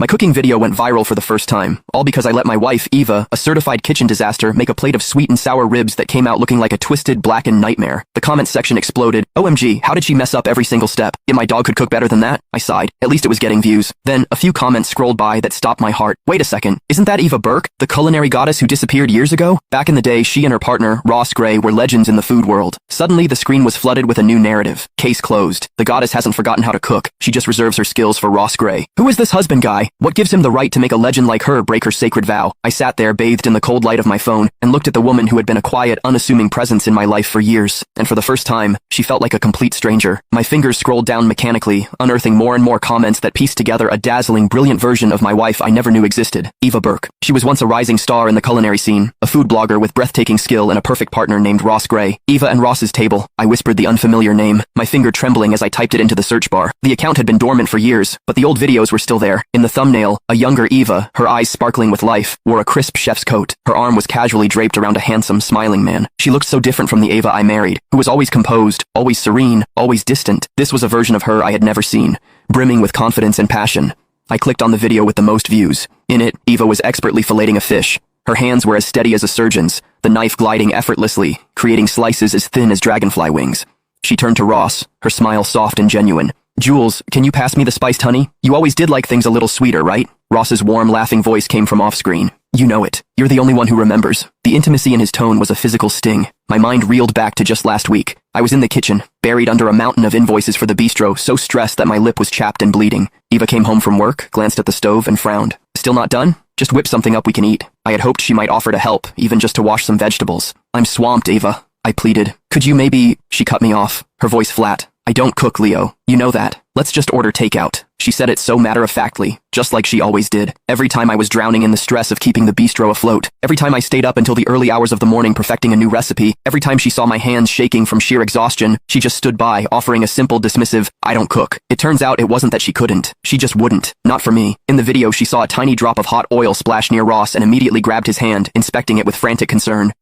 My cooking video went viral for the first time, all because I let my wife, Eva, a certified kitchen disaster, make a plate of sweet and sour ribs that came out looking like a twisted, blackened nightmare. The comments section exploded. OMG, how did she mess up every single step? Yet my dog could cook better than that? I sighed. At least it was getting views. Then, a few comments scrolled by that stopped my heart. Wait a second, isn't that Eva Burke, the culinary goddess who disappeared years ago? Back in the day, she and her partner, Ross Gray, were legends in the food world. Suddenly, the screen was flooded with a new narrative. Case closed. The goddess hasn't forgotten how to cook. She just reserves her skills for Ross Gray. Who is this husband guy? What gives him the right to make a legend like her break her sacred vow? I sat there, bathed in the cold light of my phone, and looked at the woman who had been a quiet, unassuming presence in my life for years. And for the first time, she felt like a complete stranger. My fingers scrolled down mechanically, unearthing more and more comments that pieced together a dazzling, brilliant version of my wife I never knew existed. Eva Burke. She was once a rising star in the culinary scene, a food blogger with breathtaking skill and a perfect partner named Ross Gray. Eva and Ross's table. I whispered the unfamiliar name, my finger trembling as I typed it into the search bar. The account had been dormant for years, but the old videos were still there. In the thumbnail, a younger Eva, her eyes sparkling with life, wore a crisp chef's coat. Her arm was casually draped around a handsome, smiling man. She looked so different from the Eva I married, who was always composed, always serene, always distant. This was a version of her I had never seen, brimming with confidence and passion. I clicked on the video with the most views. In it, Eva was expertly filleting a fish. Her hands were as steady as a surgeon's, the knife gliding effortlessly, creating slices as thin as dragonfly wings. She turned to Ross, her smile soft and genuine. Jules, can you pass me the spiced honey? You always did like things a little sweeter, right? Ross's warm, laughing voice came from off-screen. You know it. You're the only one who remembers. The intimacy in his tone was a physical sting. My mind reeled back to just last week. I was in the kitchen, buried under a mountain of invoices for the bistro, so stressed that my lip was chapped and bleeding. Eva came home from work, glanced at the stove, and frowned. Still not done? Just whip something up we can eat. I had hoped she might offer to help, even just to wash some vegetables. I'm swamped, Eva, I pleaded. Could you maybe... She cut me off, her voice flat. I don't cook, Leo. You know that. Let's just order takeout. She said it so matter-of-factly, just like she always did. Every time I was drowning in the stress of keeping the bistro afloat, every time I stayed up until the early hours of the morning perfecting a new recipe, every time she saw my hands shaking from sheer exhaustion, she just stood by, offering a simple, dismissive, I don't cook. It turns out it wasn't that she couldn't. She just wouldn't. Not for me. In the video, she saw a tiny drop of hot oil splash near Ross and immediately grabbed his hand, inspecting it with frantic concern.